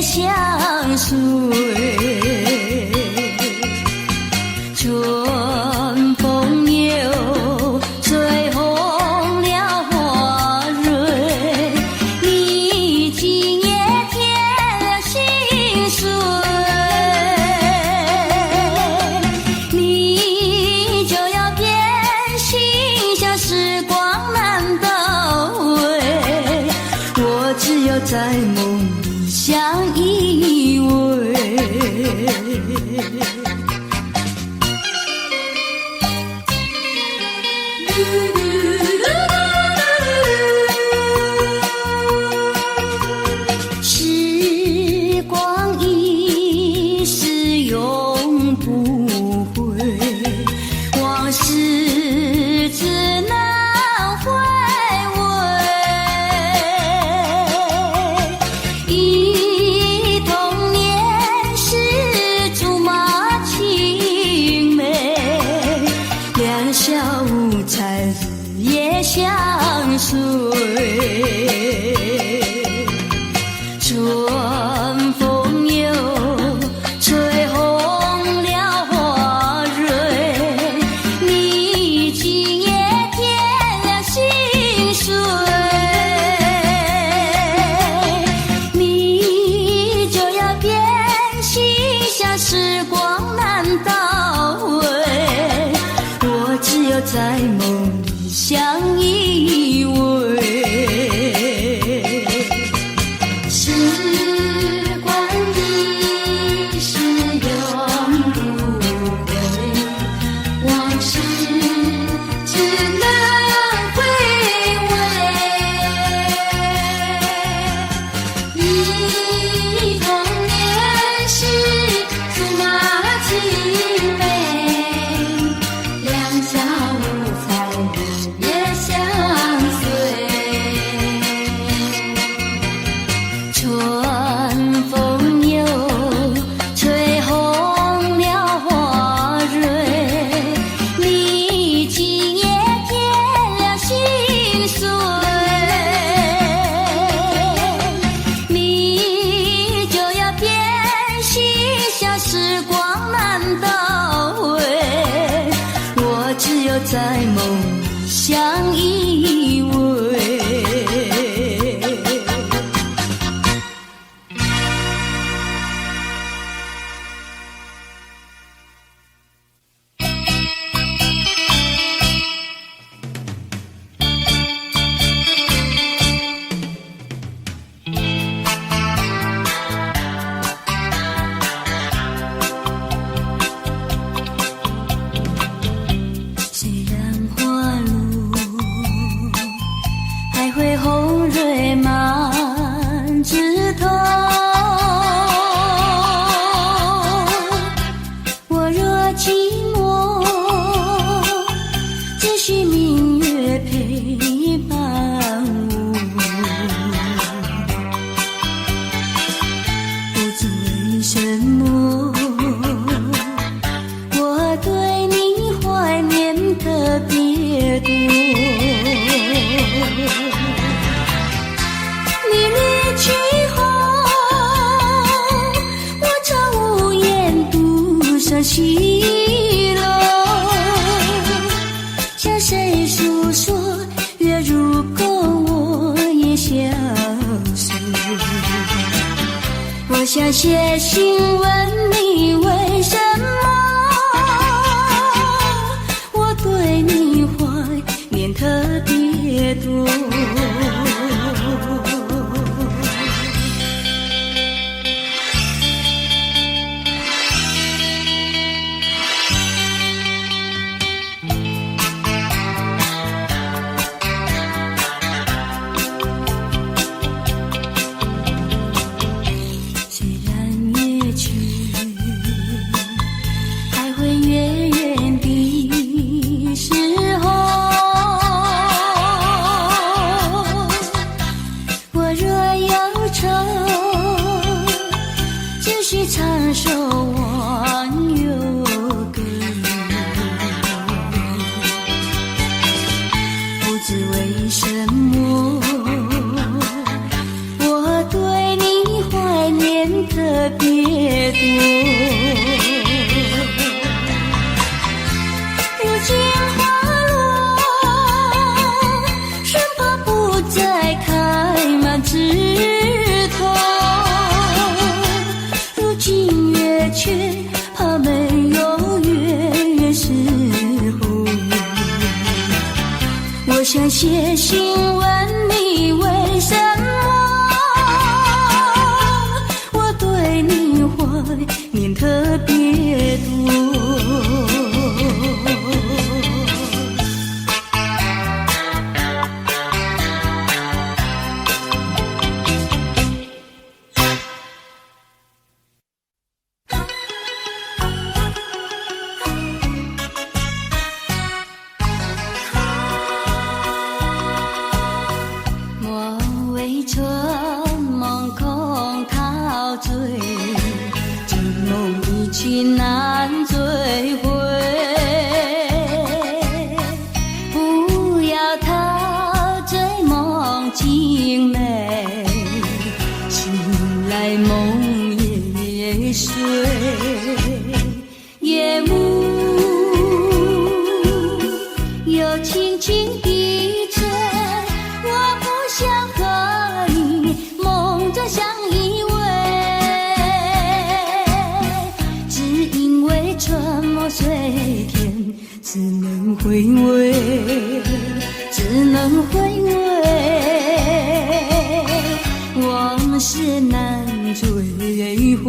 相随。春风又吹红了花蕊，你今夜添了心碎，你就要变心，像时光难倒回，我只有在梦里相依偎。时光一逝永不回，往事只能回味。忆童年时竹马青梅，两小无猜日夜相随。春风又吹红了花蕊，你今夜添了心碎，你就要变心，像时光难倒回，我只有在梦里相依偎。时光一逝永不回，往事只能回味。忆童年时竹马青梅，两小无猜日夜相随。春风又吹红了花蕊，你今夜添了心碎，你就要变心，像时光难倒回，我只有在梦里相依偎。虽然花路还会红蕊满枝头，我若寂寞，只需明月陪伴我。不知为什么，我对你怀念特别多。你离去后，我常无言独上西楼，向谁诉说？月如钩，我也消失。我想写信问你为什么，我对你怀念特别多。虽然夜去还会远远的时候，我若忧愁，只需唱首忘忧歌。不知为什么，我对你怀念如今花落，生怕不再开满枝头。如今月缺，怕没有月圆时候。我想写信问你为什么我对你怀念特别多。春梦空陶醉，这梦一去难追回。不要陶醉梦境美，醒来梦也碎。夜幕又轻轻地吹，我不想和相依偎，只因为春梦随天，只能回味，只能回味，往事难追回。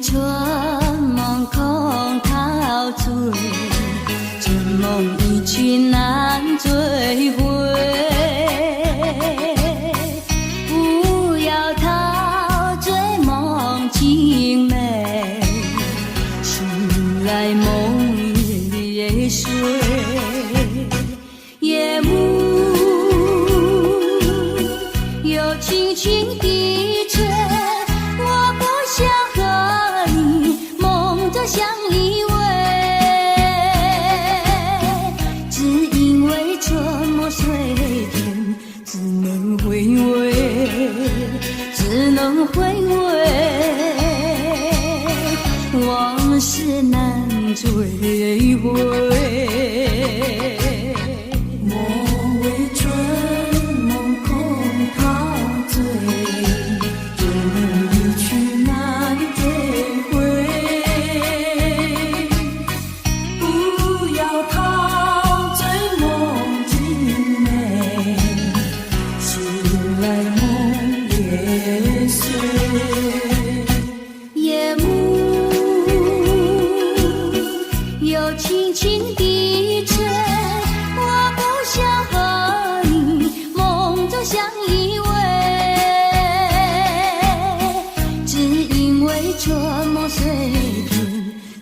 春梦空陶醉，这梦一去难追回。不要陶醉梦境美，醒来梦也碎。夜幕又轻轻地吹，我不想相依偎，只因为春梦随天，只能回味，只能回味，往事难追回。莫为春梦空陶醉，这梦一去难追回。夜幕又轻轻地吹，我不想和你梦中相依偎，只因为春梦随天，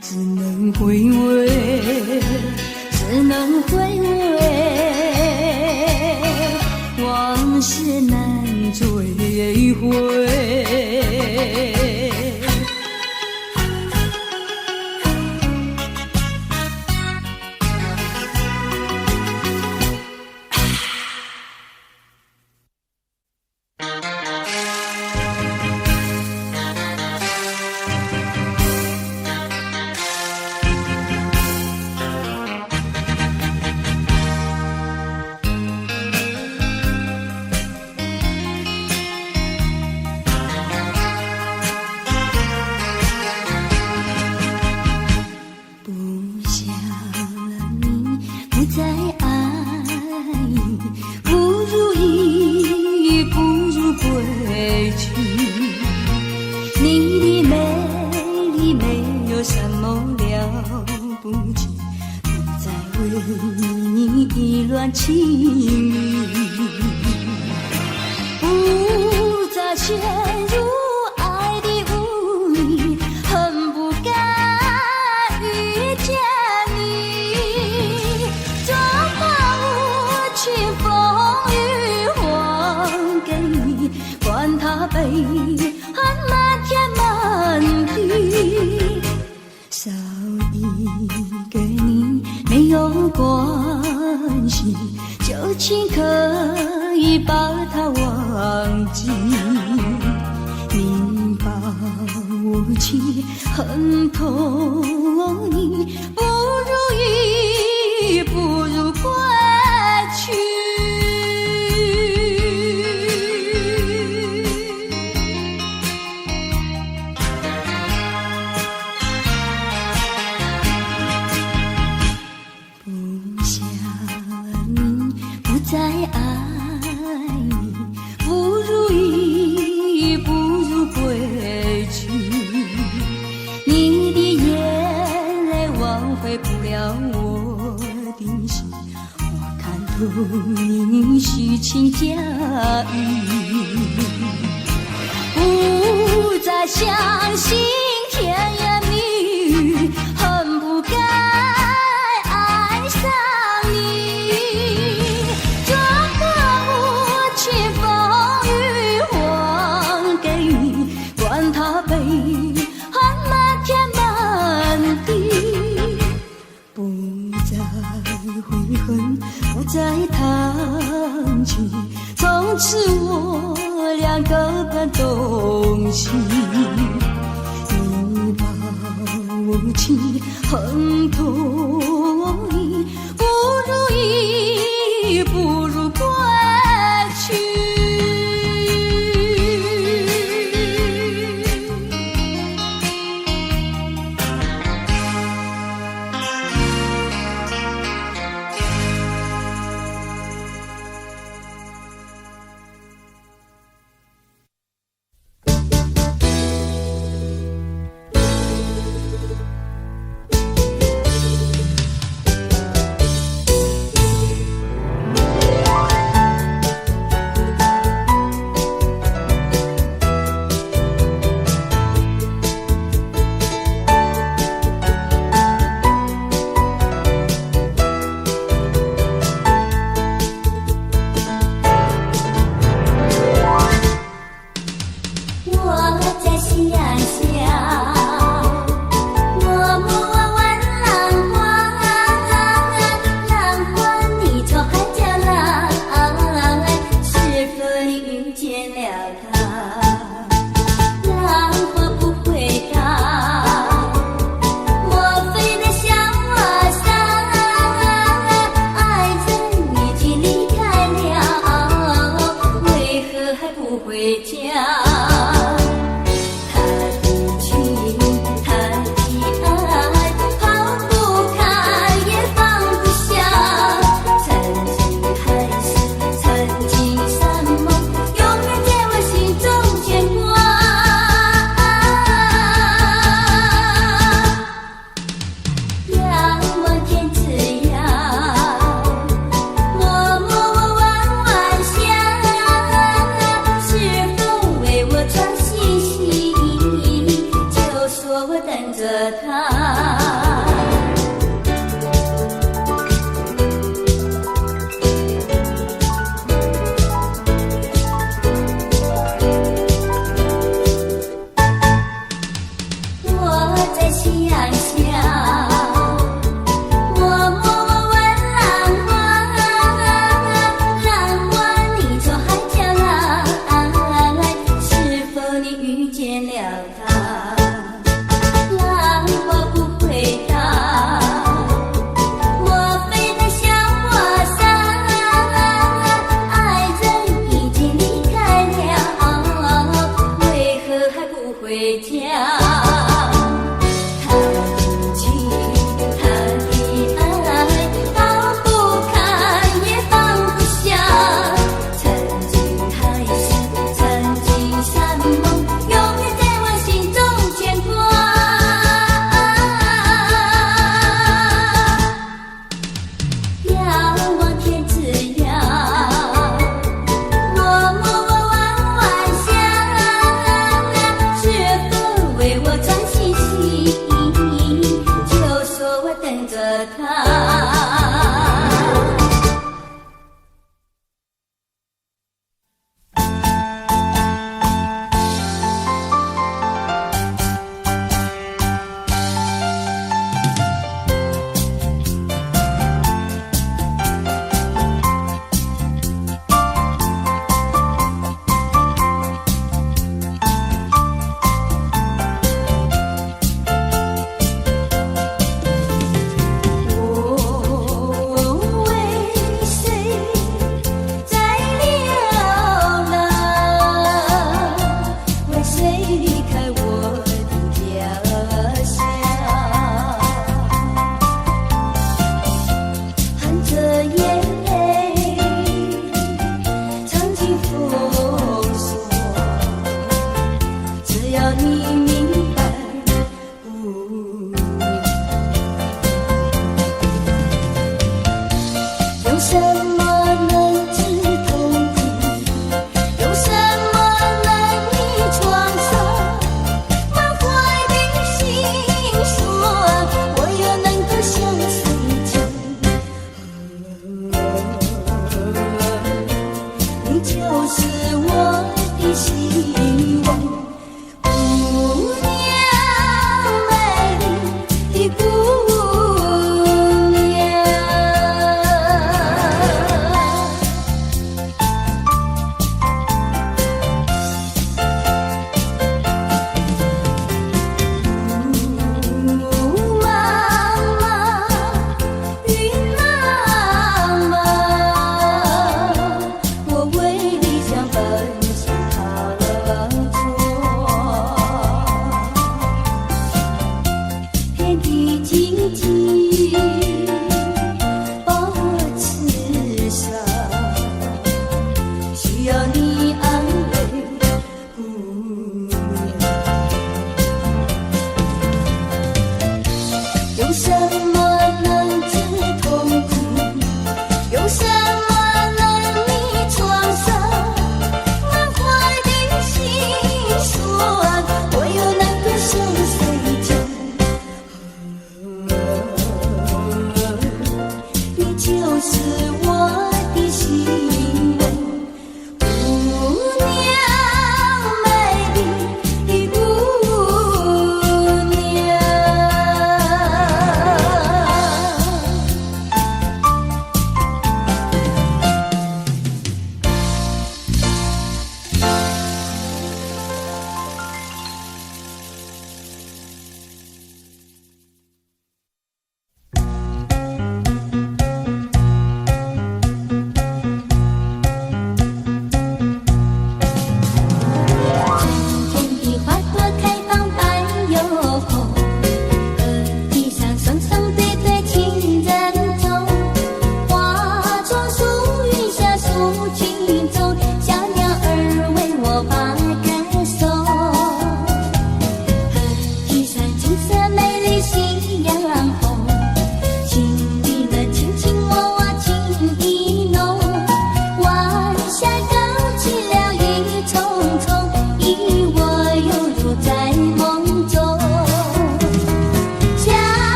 只能回味，只能回味，往事难追回。意乱情迷，不再陷入爱的雾里，恨不该遇见你。总把无情风雨还给你，管他悲恨漫天漫地。早已跟你没有关系，就请可以把它忘记。你把我气很痛意，不如意，不如归去。不想你，不再爱你，不如意，不如归去。你的眼泪挽回不了我的心，我看透你虚情假意，不再相信甜言蜜语，恨不该爱上你。这个无情风雨还给你，管他悲恨漫天满地，不再悔恨，不再谈起，从此我俩各奔东西。你把我气很痛意，不如意，不如归去。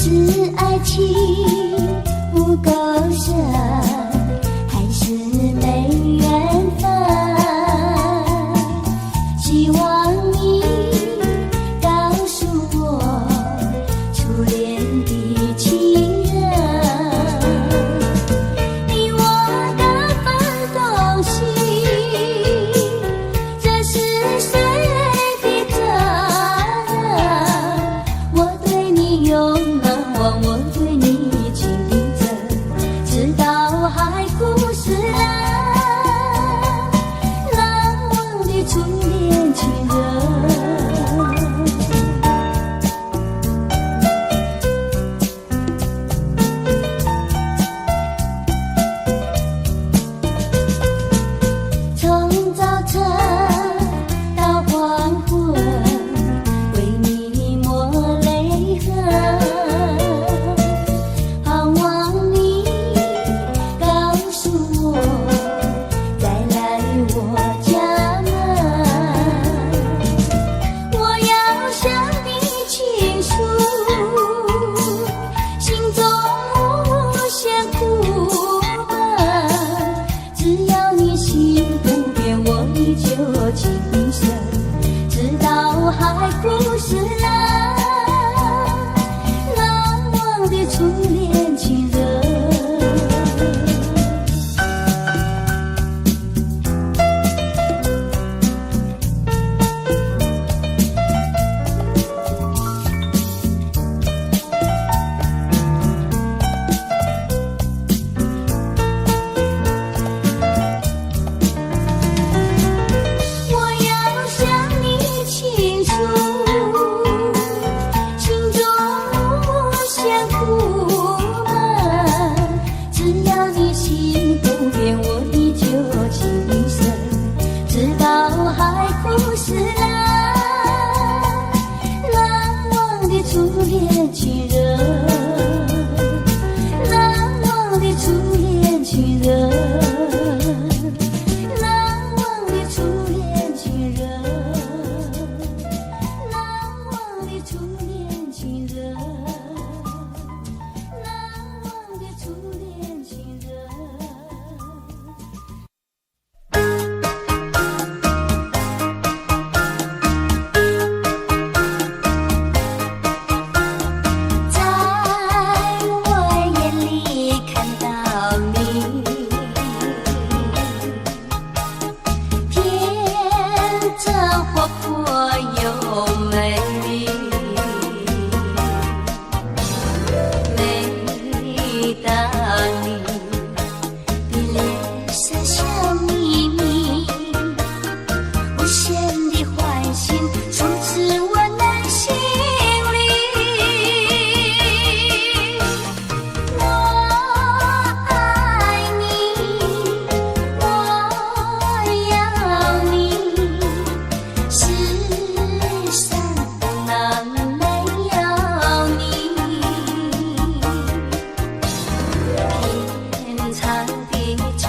是爱情不够深，还是没缘分？希望你告诉我初恋的情人，你我的奋斗心，这是谁的责任？我对你永难忘，我对你情定真，直到海枯石烂，难忘的初恋情人。从早晨到黄昏，为你抹泪痕，盼望你告诉我再来我家门。我要向你倾诉心中无限苦闷，只要你心不变，我依旧情定深，直到海枯石烂，难忘的初恋情人。我要向你倾诉心中无限苦闷，只要你心不变，我依旧情定深，直到海枯石烂，难忘的初恋情人，难忘的初恋情人，难忘的初恋情人，难忘的初恋情人，难忘的初恋情人。在我眼里看到你，天真活泼又美丽。每当你的脸上笑眯眯，无限的欢欣充斥我内心里。我爱你，我要你，世上哪没有你？天长地久，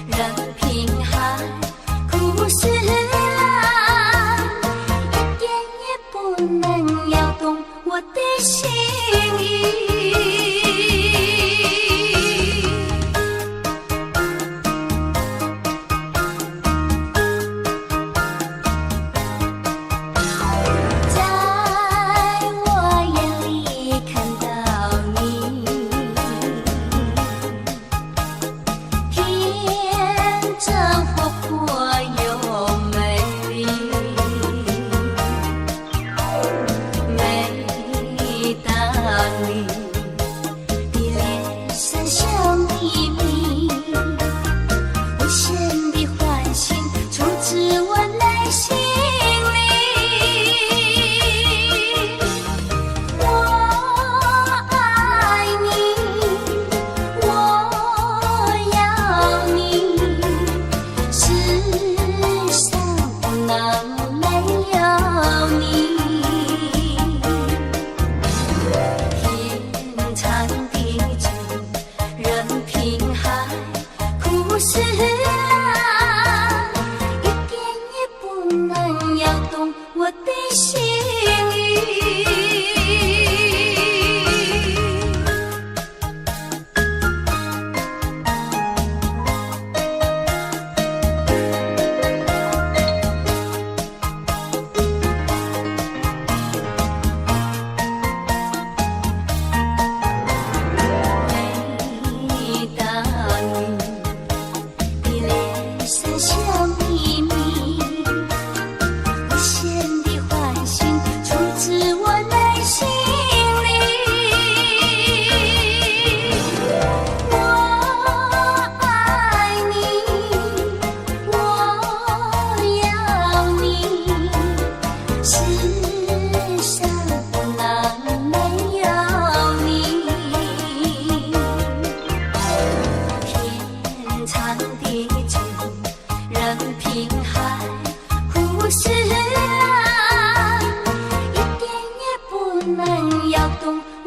任凭海枯石烂，一点也不能摇动我的心意。在我眼里看到你，天真活泼又美丽。每当你的脸上笑眯眯，无限的欢欣充斥我内心里。我爱你，我要你，世上哪没有你？天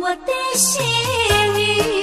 我的心意。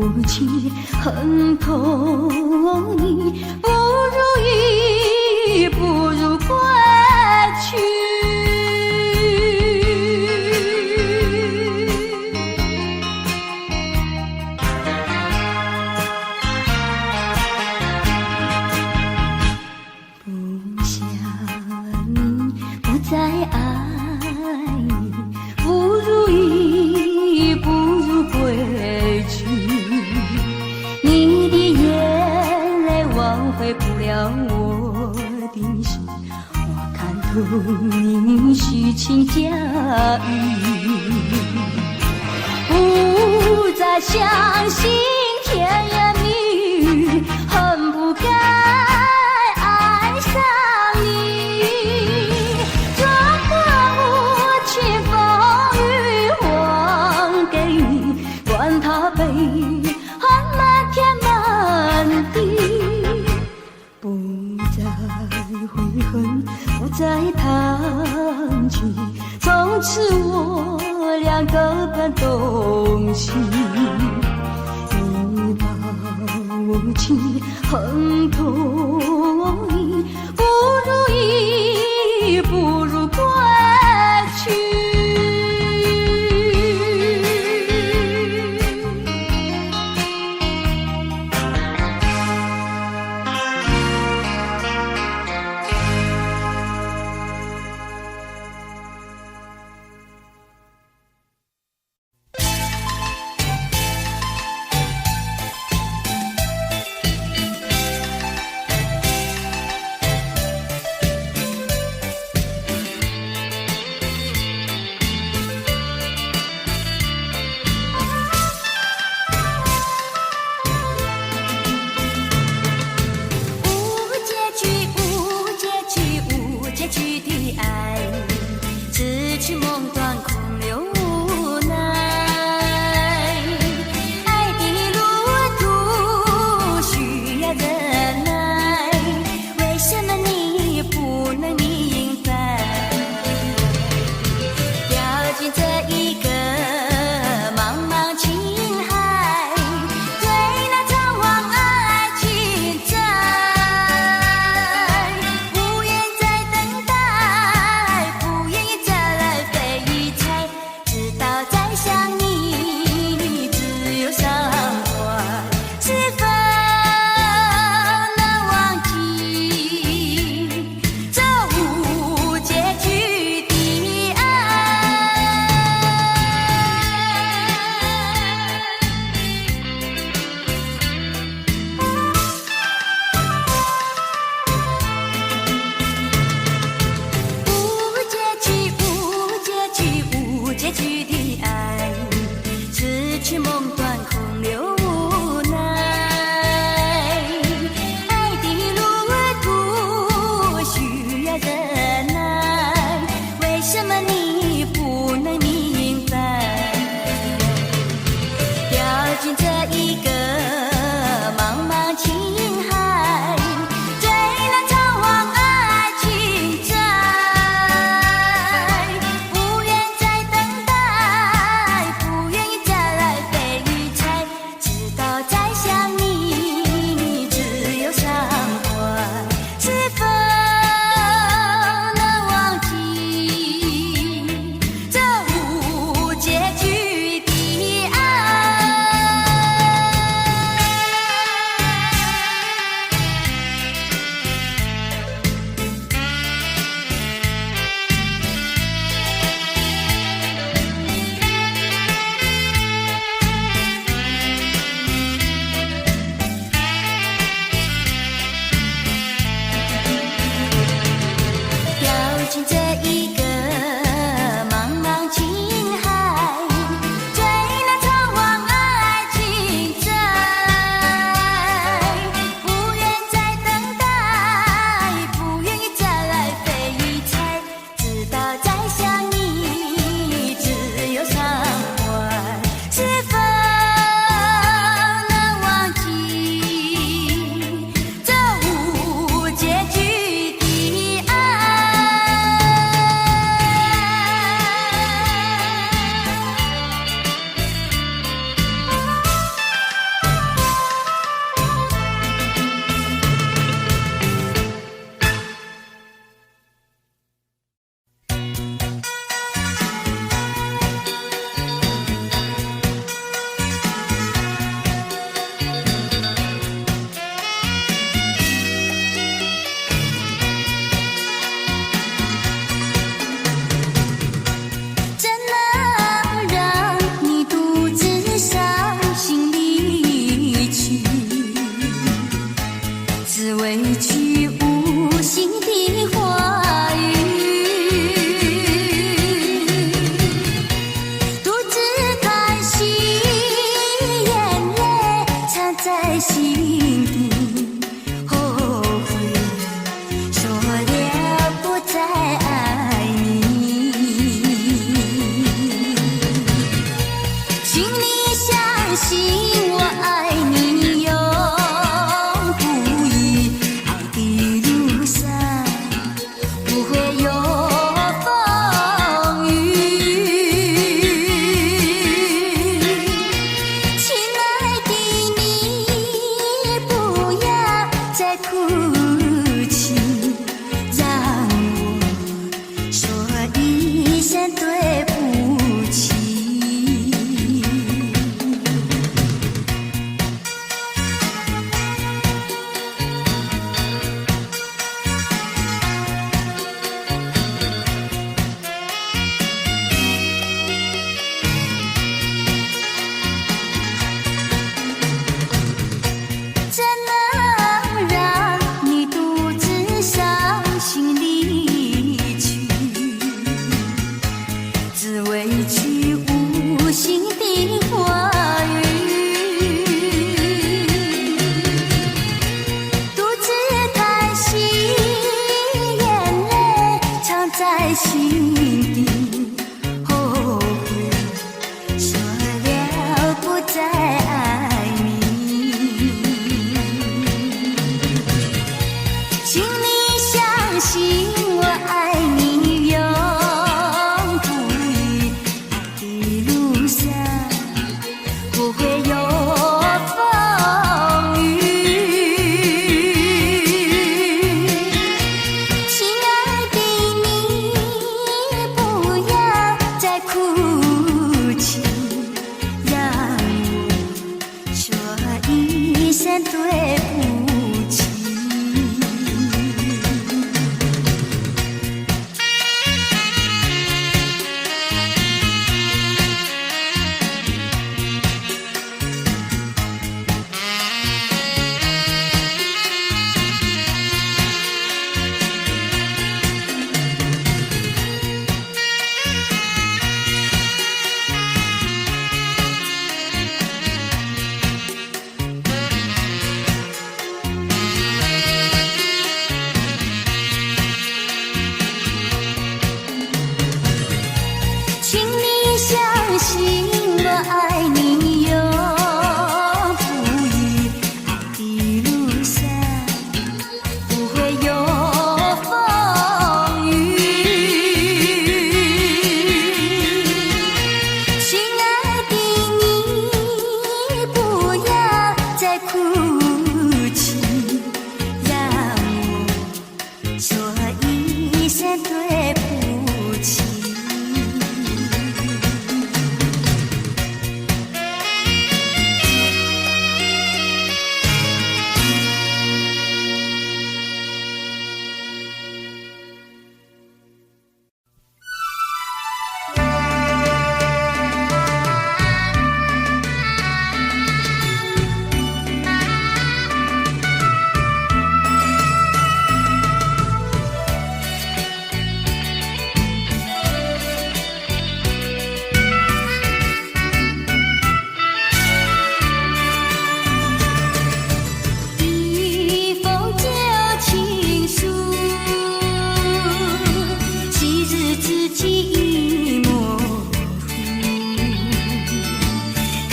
无情，恨痛你，不如意，不如归去。不想你，不再爱你，不如意，不如归去。你的眼泪挽回不了我的心，我看透你虚情假意，不再相信甜言蜜语，恨不该爱上你。转个无情风雨还给你，管他悲恨满天满地，不再悔恨，不再谈起，从此我俩各奔东西。你把无情恨痛你，不如意，不如归去。底，后悔说了不再爱你。请你相信我爱你永不渝，爱的路上不会有风雨。亲爱的，你不要再哭泣，让我说一声对不起。怎能让你独自伤心离去？只为句无心的话语，独自叹息，眼泪藏在心底，后悔说了不再爱你。请你相信我爱你永不渝，爱的路上不会有风雨。亲爱的，你不要再哭泣，让我说一声对不起。请你相信我爱你永不渝，爱的路上不会有风雨。亲爱的，你不要再哭泣，让我说一声对不起。一封旧情书，昔日知己已模糊。看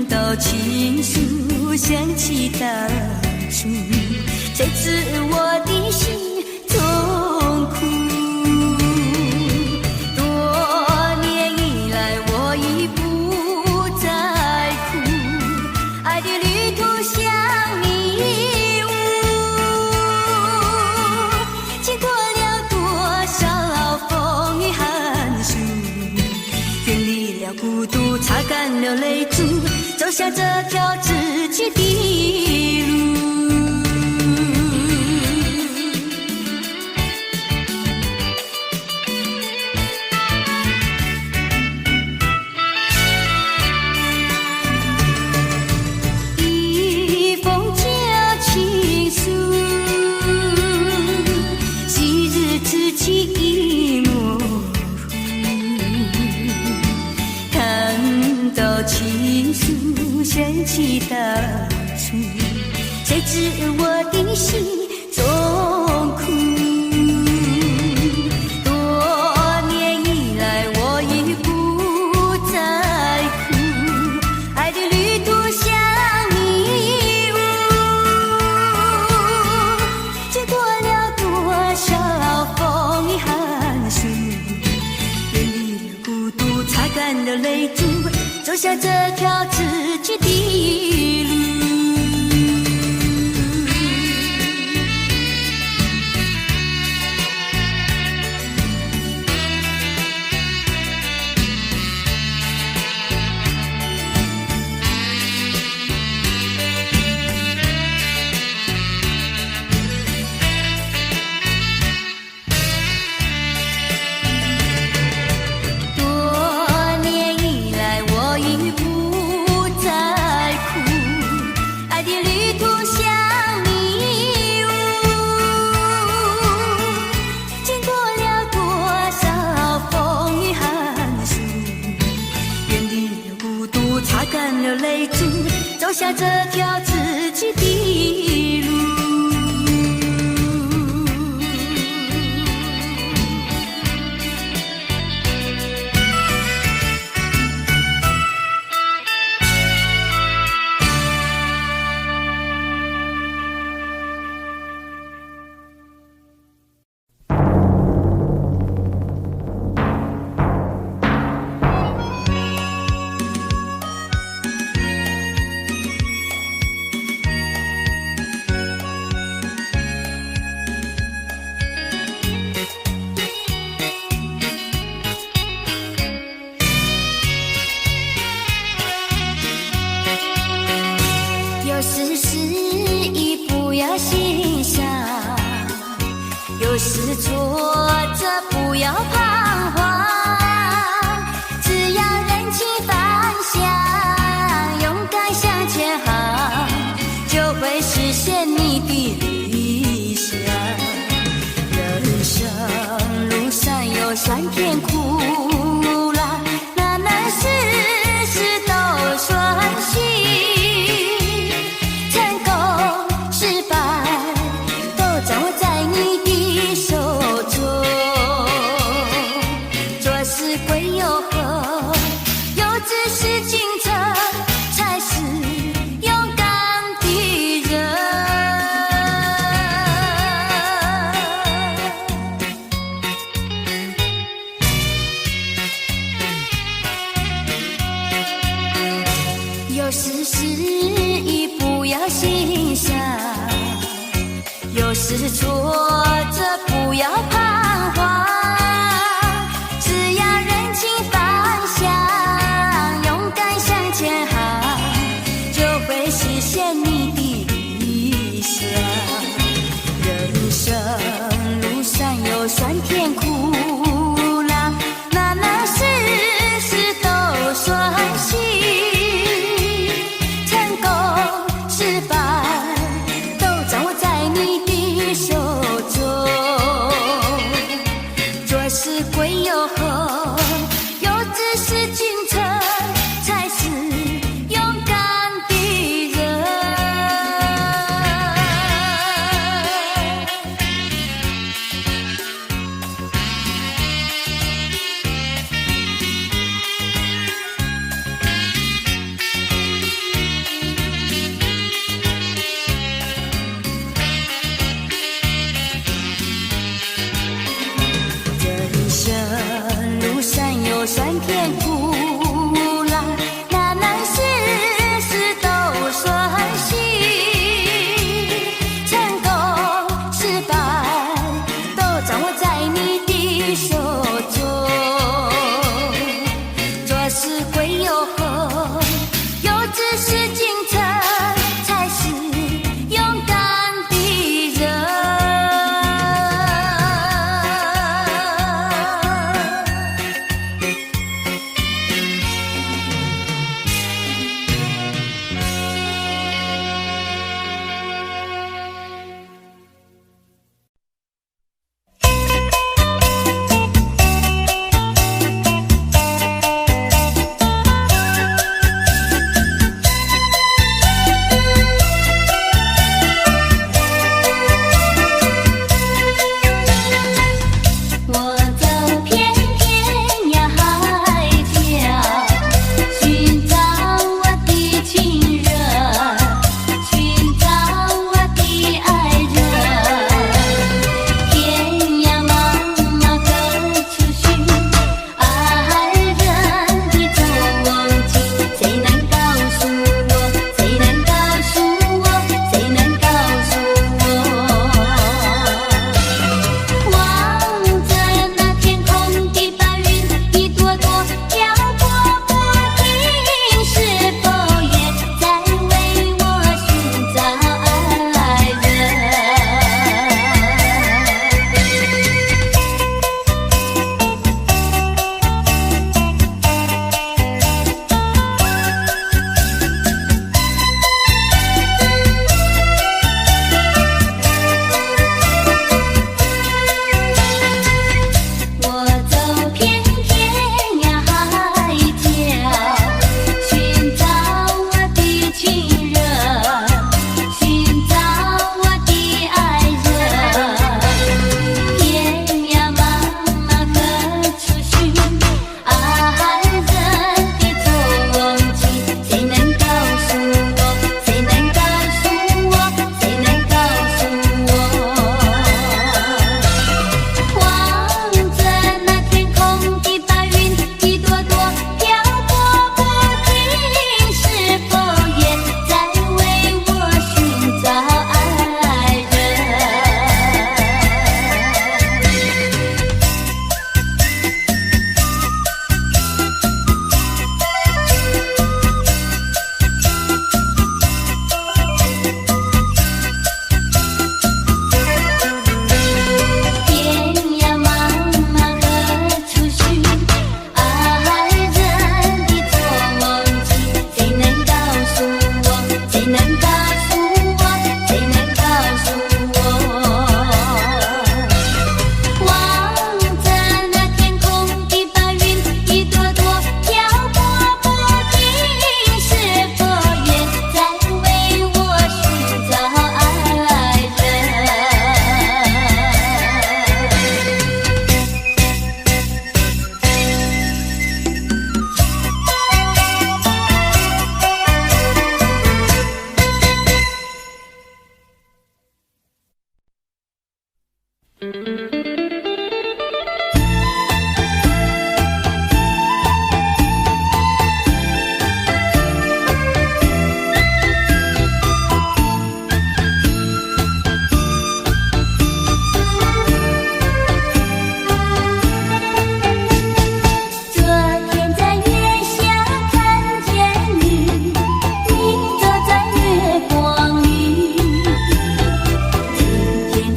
到情书，想起当初，谁知我的心痛苦。多年以来，我已不再哭，爱的旅途像迷雾，经过了多少风雨寒暑，远离了孤独，擦干了泪珠，走向这条自己的路。一封旧情书，昔日知己已模糊。看到情书，想起当初。谁知我的心中苦。多年以来我已不再哭，爱的旅途像迷雾，经过了多少风雨寒暑，远离了孤独，擦干了泪珠，走下这条自己的路。走下这条自己的路。有时失意不要心伤，有时挫折不要彷徨，只要认清方向，勇敢向前行，就会实现你的理想。人生路上有酸甜苦辣，难难事事都顺心。有时失意不要心伤，有时挫折不要彷徨，只要认清方向，勇敢向前行，就会实现你的理想。人生路上有酸甜苦辣，难难事事都顺心。失败都掌握在你的手中。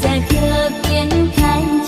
在河边看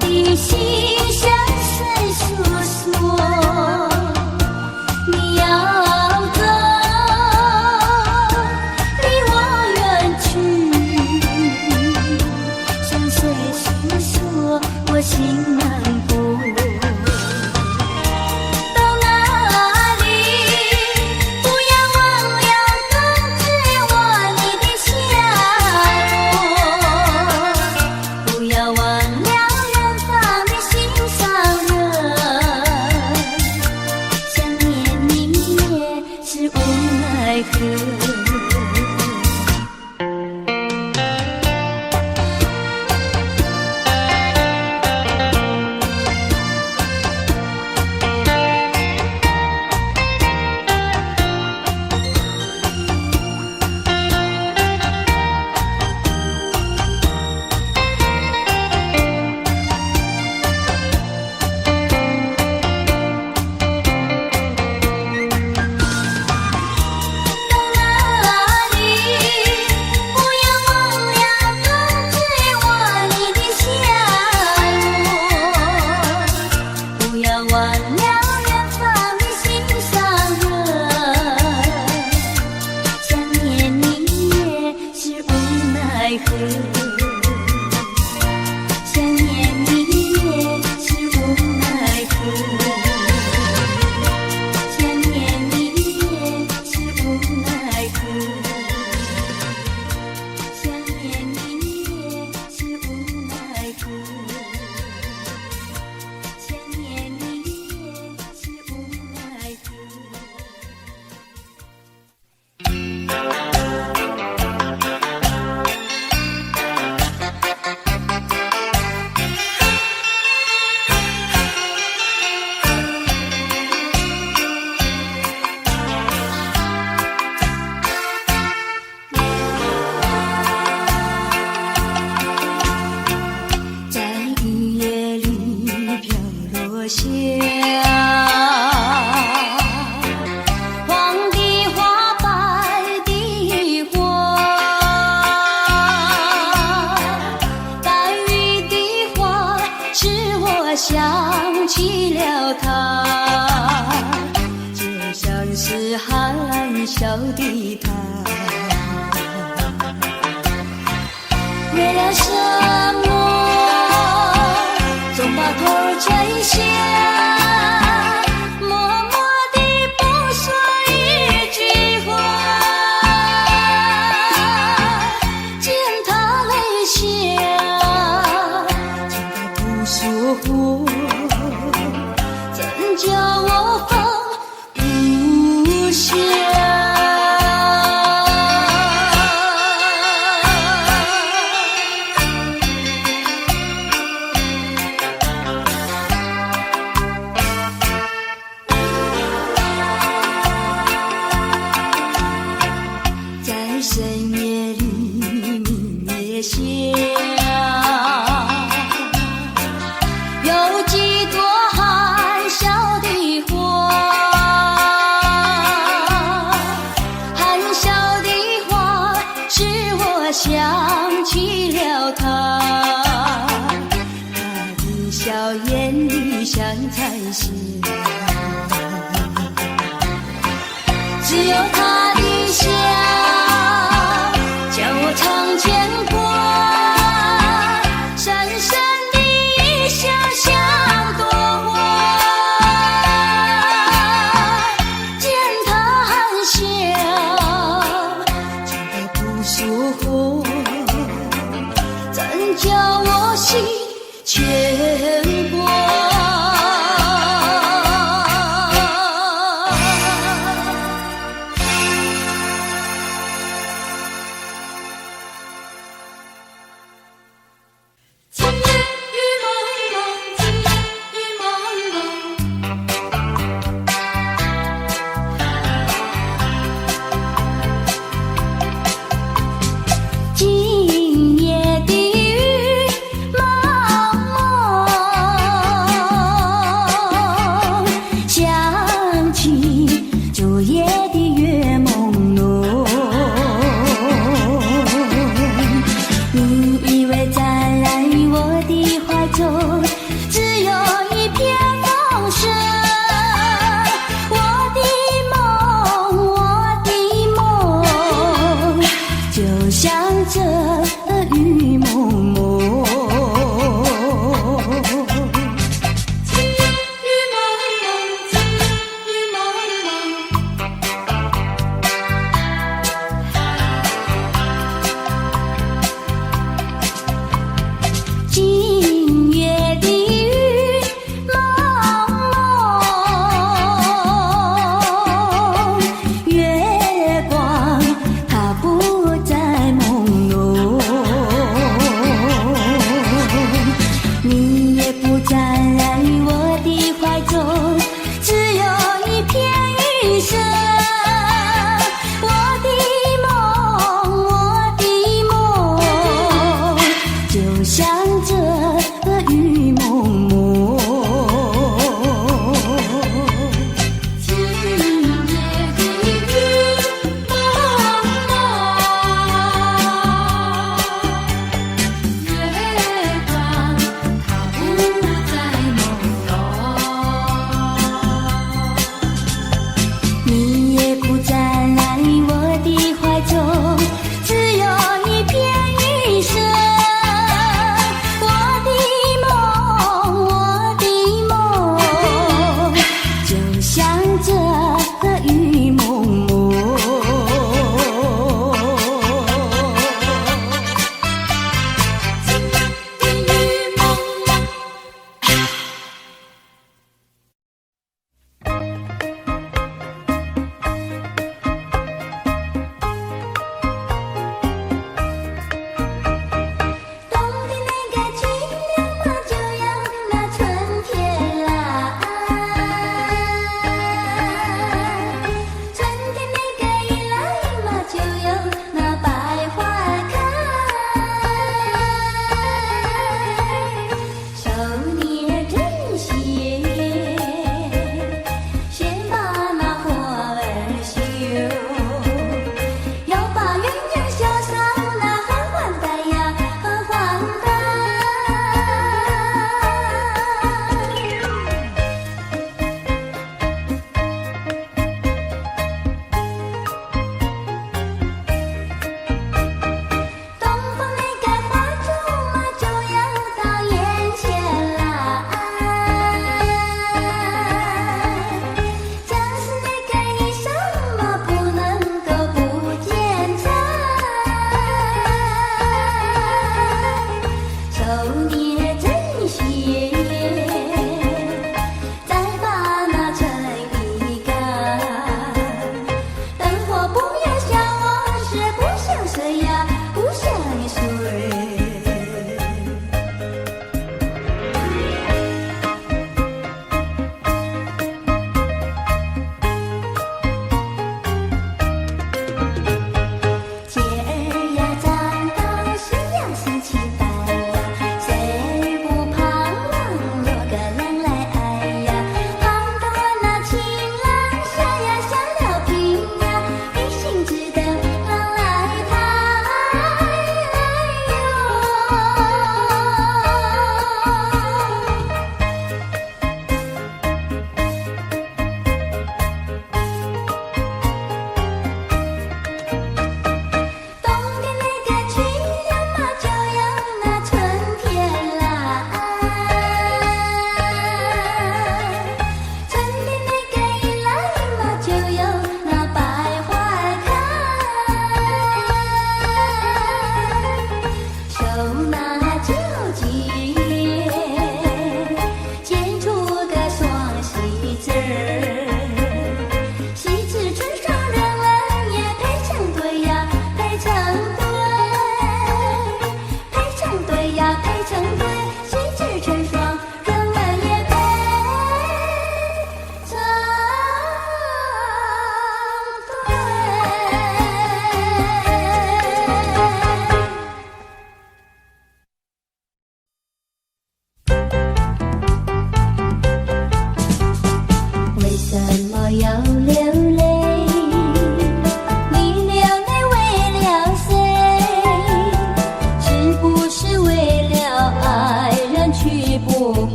的心向谁诉说？你要走，离我远去，向谁诉说我心难过？到哪里？不要忘了冬至我你的笑容，不要忘了远方的心上人，想念你也是无奈何。想起了他，就像是含笑的他。为了什么总把头垂下，默默地不说一句话，见他泪下，见他不说话，怎叫我放不下？在深夜里明月下，有几朵含笑的花，含笑的花使我想起了他，他的笑眼里像彩霞，只有他的笑叫我常牵挂，深深的一笑像朵花，见他含笑，见他不说话，怎叫我心牵挂？今夜的雨蒙蒙，想起昨夜的月朦胧。你依偎在我的怀中，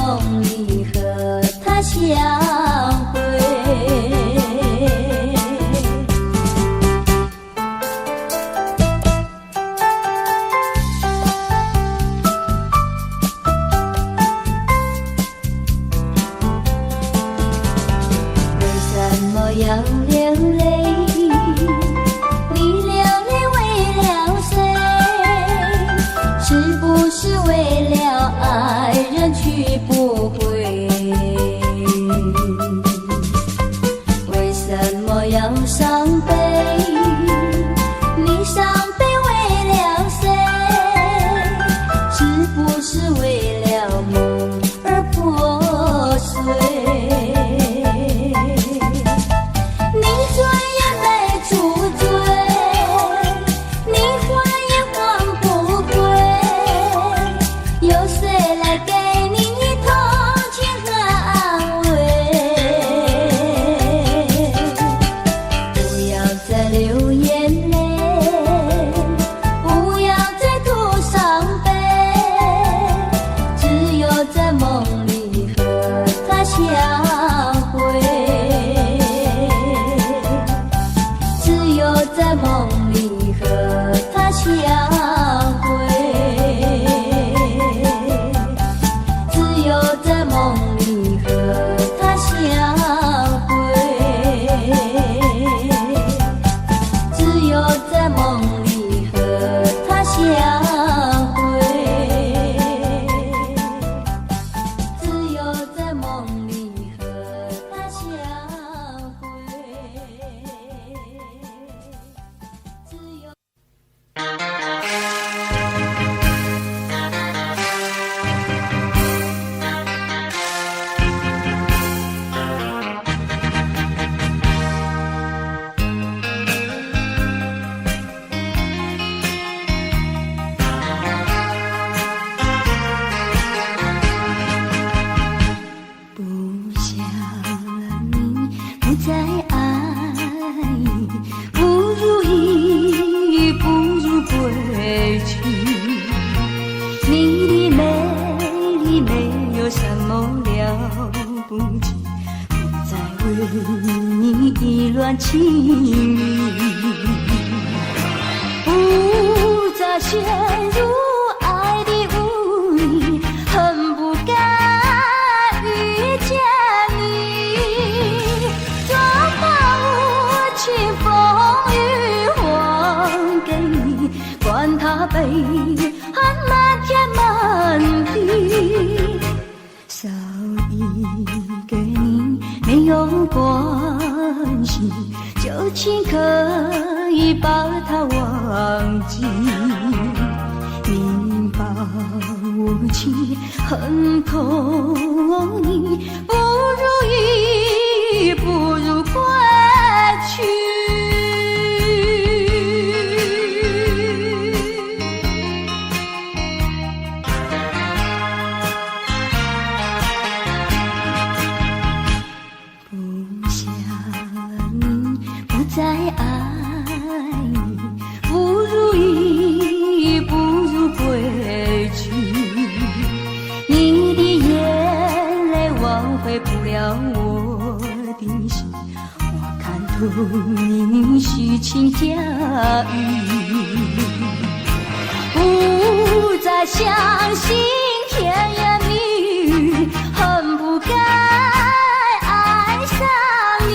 梦里和他相会。为什么要流泪？你流泪为了谁？是不是为了爱人去不回？为什么要伤悲？你伤悲为了谁？是不是为了梦而破碎？你转眼没住嘴，你还也还不归，有谁来给你同情和安慰？不要再流眼泪，不要再吐伤悲，只有在梦里和他相会，只有在梦里和他相会，只有在梦里和他相会，只有在梦里和他相会，只有在梦里和他相会，只有。不想你不再爱，不如意，不如归去。你的美丽没有什么了不起，不再为你意乱情迷，不再陷入爱的污泥，恨不该遇见你，装把无情风雨还给你，管他悲恨满天满地，少一个你没有关系，就请可以把它忘记。你把我情恨透你，不如意，不如归去。不想你不再爱你，不如意，不如归去。你的眼泪挽回不了我的心，我看透你虚情假意，不再相信甜言蜜语，恨不该爱上你，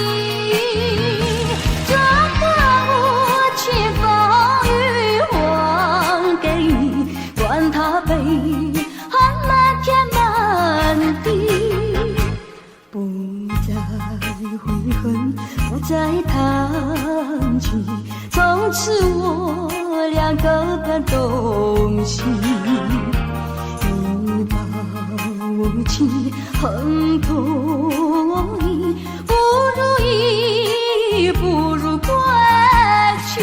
装把无情风雨还给你，管他悲恨满天满地，不再悔恨，不再谈起，从此我俩各奔东西。你把我情恨透你，不如意，不如归去。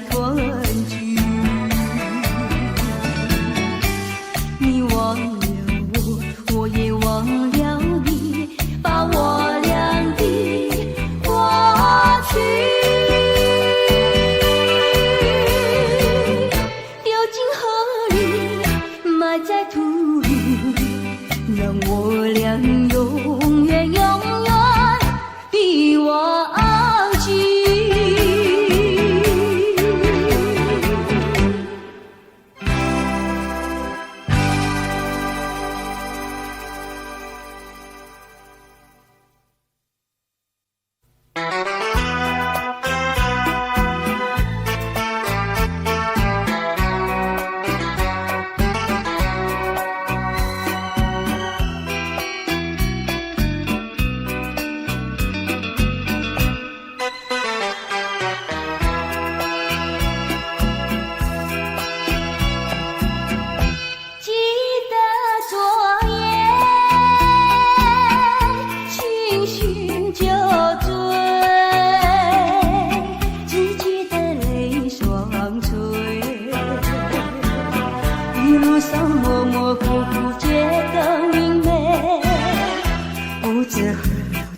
团聚。你忘了我，我也忘了你，把我俩的过去丢进河里，埋在土里，让我俩永远永远的忘记。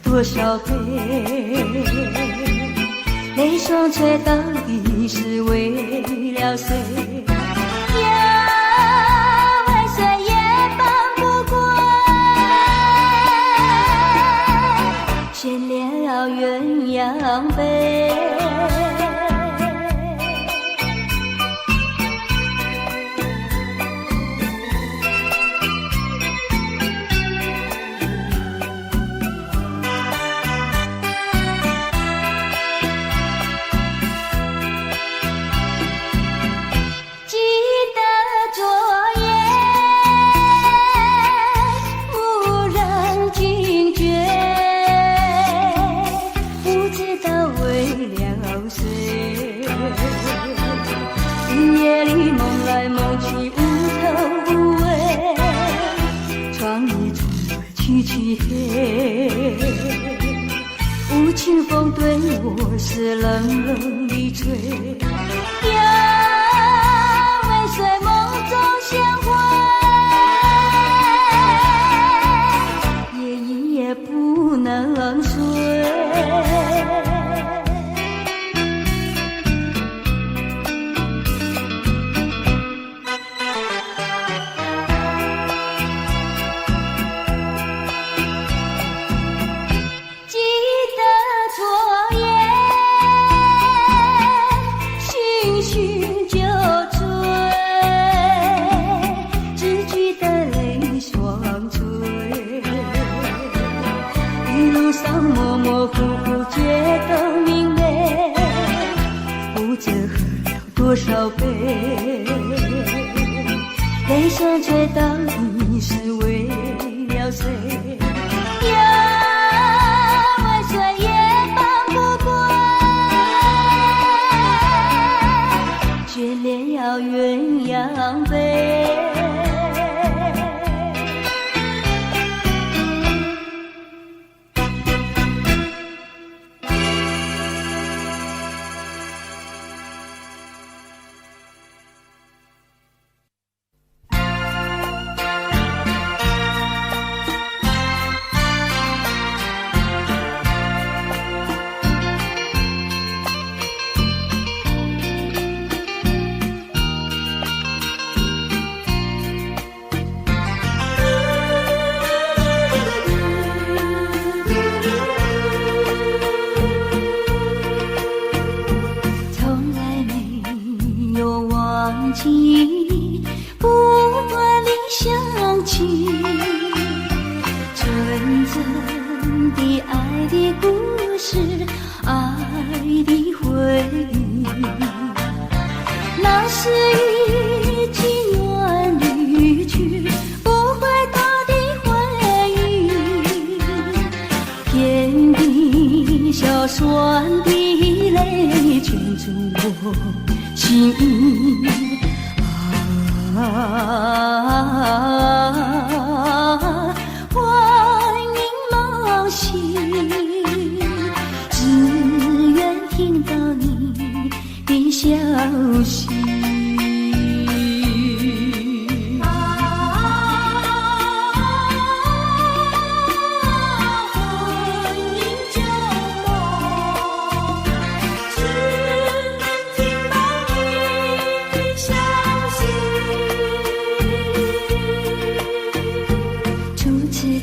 多少杯泪双垂，到底是为了谁？呀，为谁也放不过，悬了鸳鸯杯。漆黑，无情风对我是冷冷地吹。呀，为谁梦中相会，夜夜不能睡。模模糊糊觉得明媚，不知喝了多少杯，泪双垂，到底是为了谁？呀，为谁也放不过，却连了鸳鸯杯。不断地想起纯真的爱的故事，爱的回忆，那是一句远离去不回头的回忆，甜的小酸的泪圈住我心意。欢迎梦醒，只愿听到你的消息。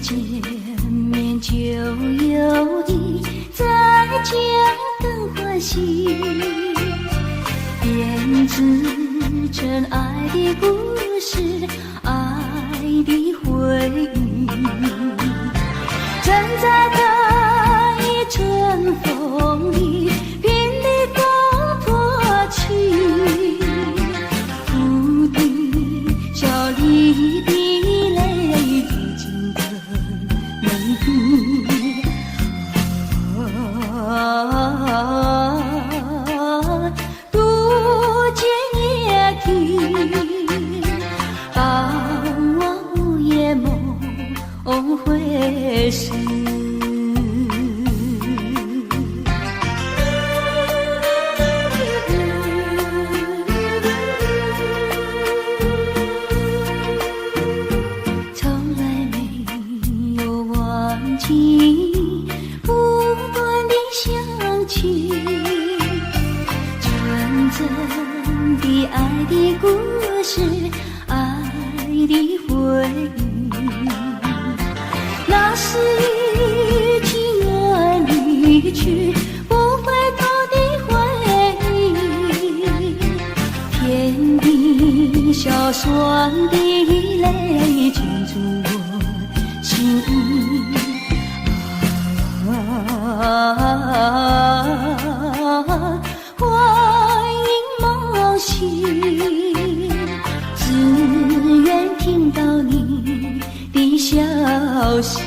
见面就有意，再见更欢喜，编织成爱的故事，爱的回忆。站在这一阵风里，拼力风托起，哭的笑里的泪滴进的眉骨。如今夜听，当我午夜梦回时。的爱的故事，爱的回忆，那是一情愿离去不回头的回忆，甜的小酸的泪浸住我心意。只愿听到你的消息。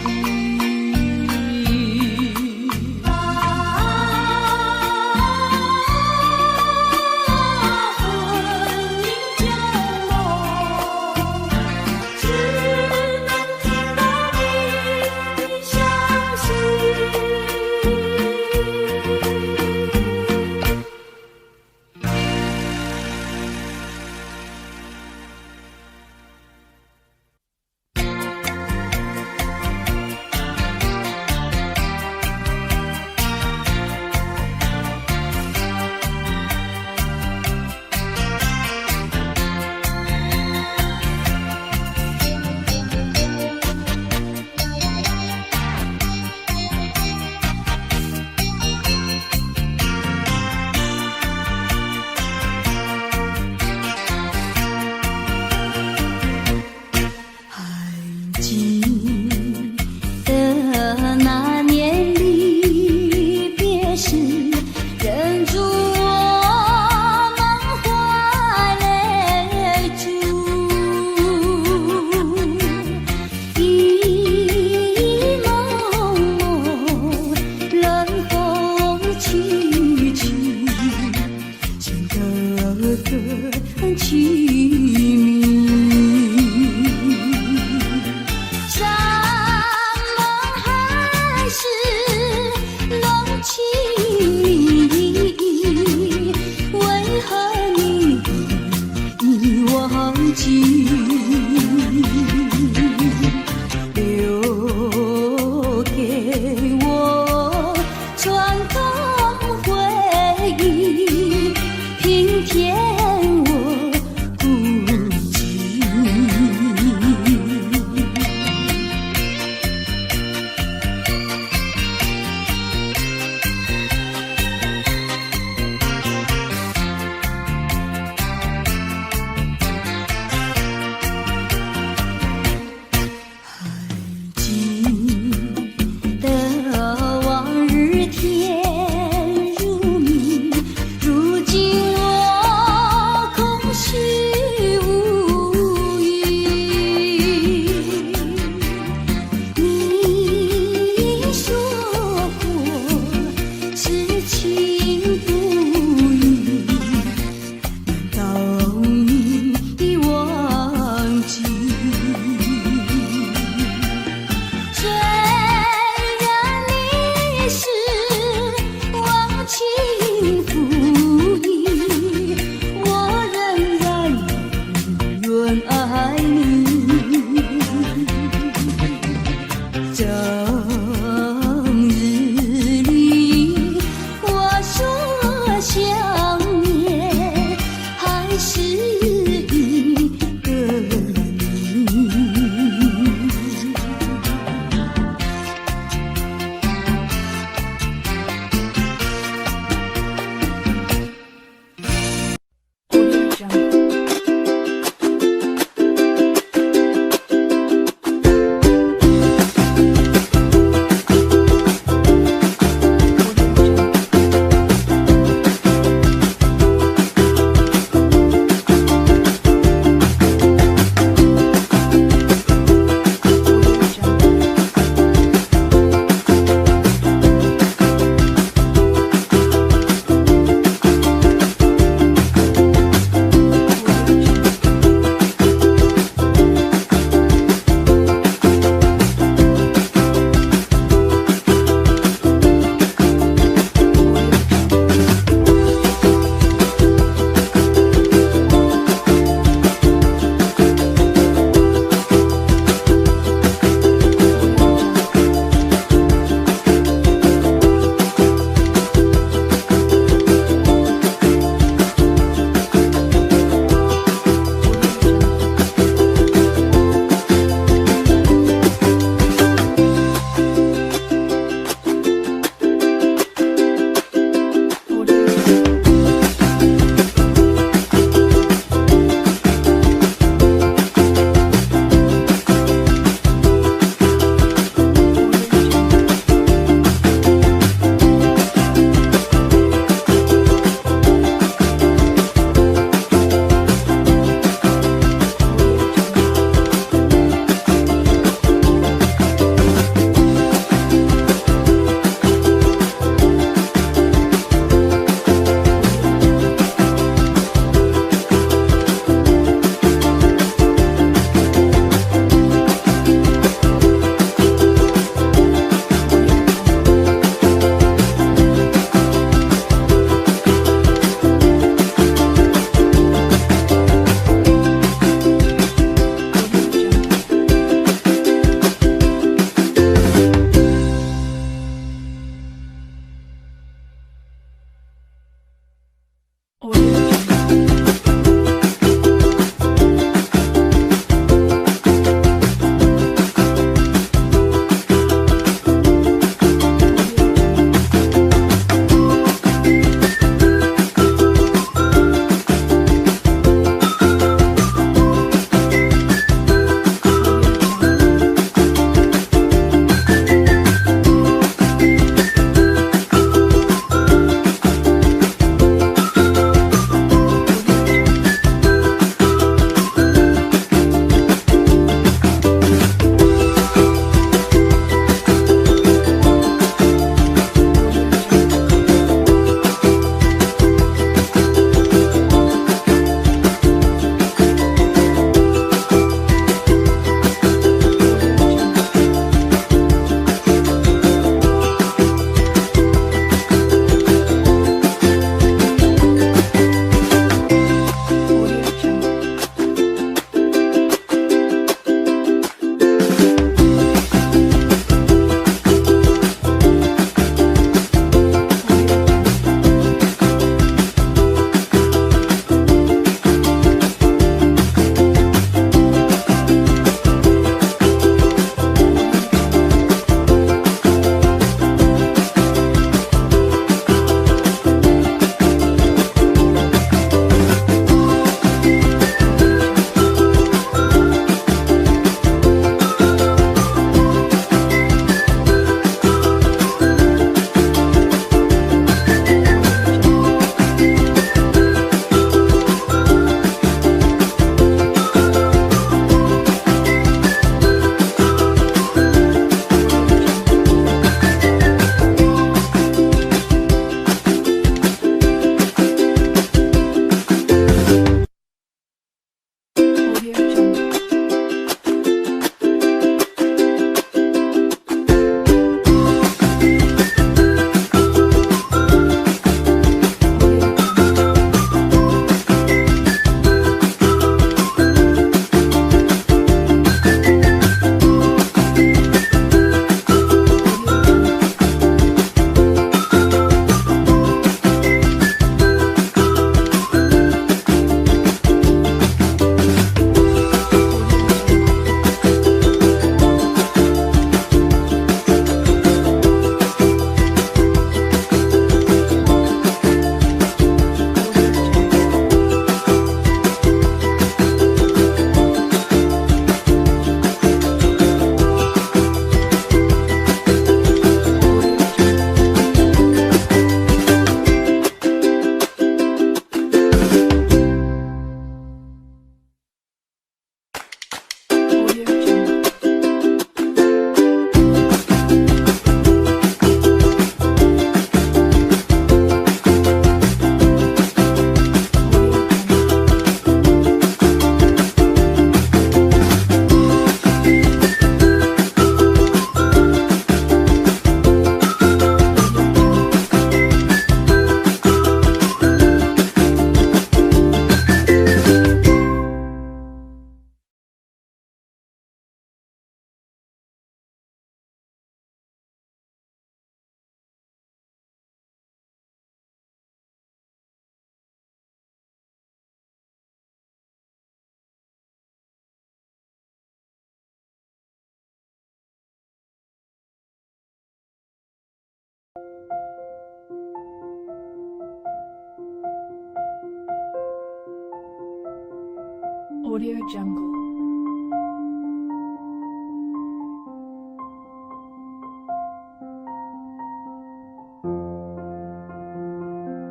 Audio Jungle.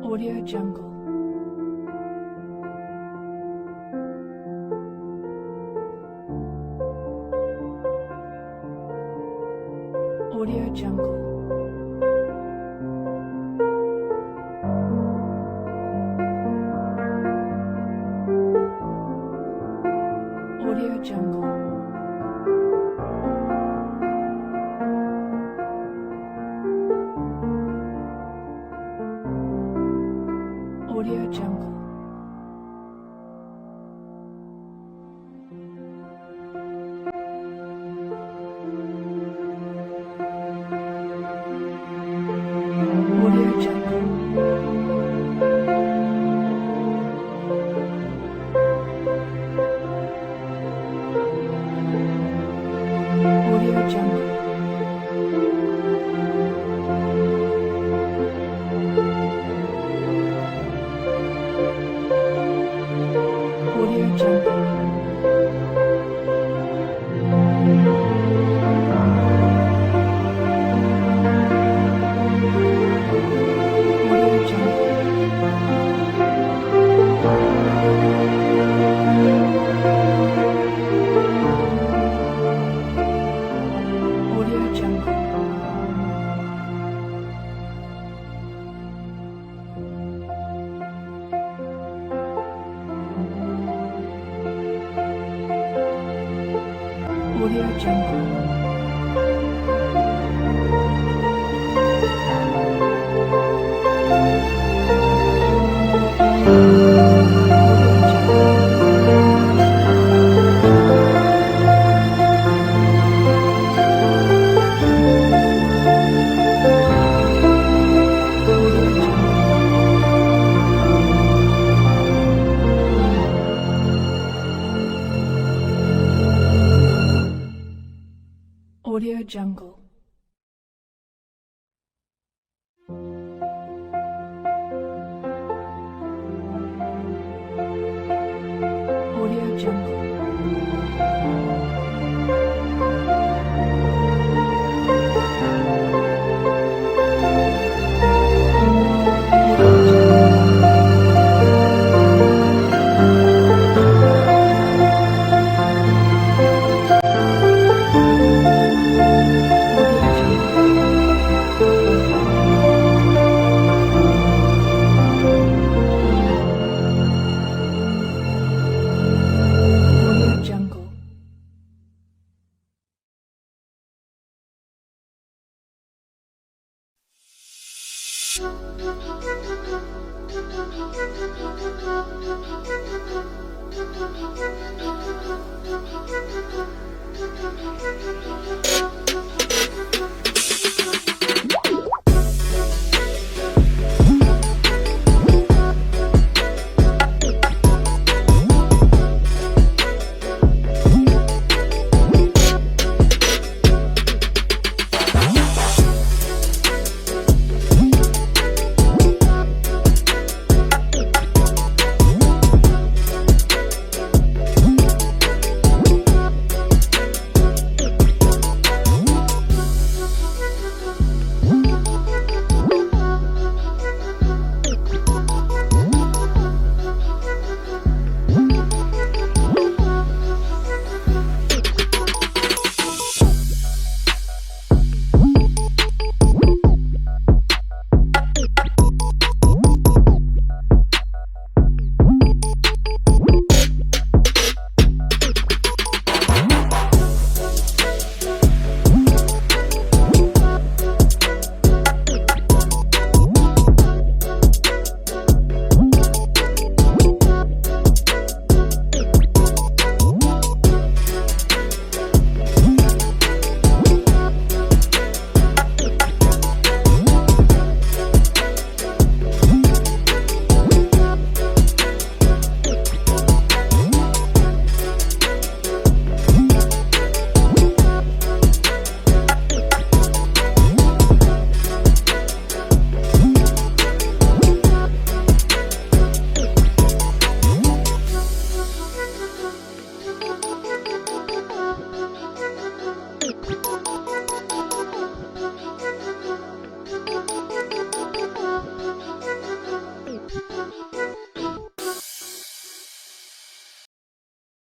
Audio Jungle. Audio Jungle. Audio Jungle. Audio Jungle. Audio Jungle. Audio Jungle. Audio Jungle. Audio Jungle. Audio Jungle. Audio Jungle. Audio Jungle. Audio Jungle.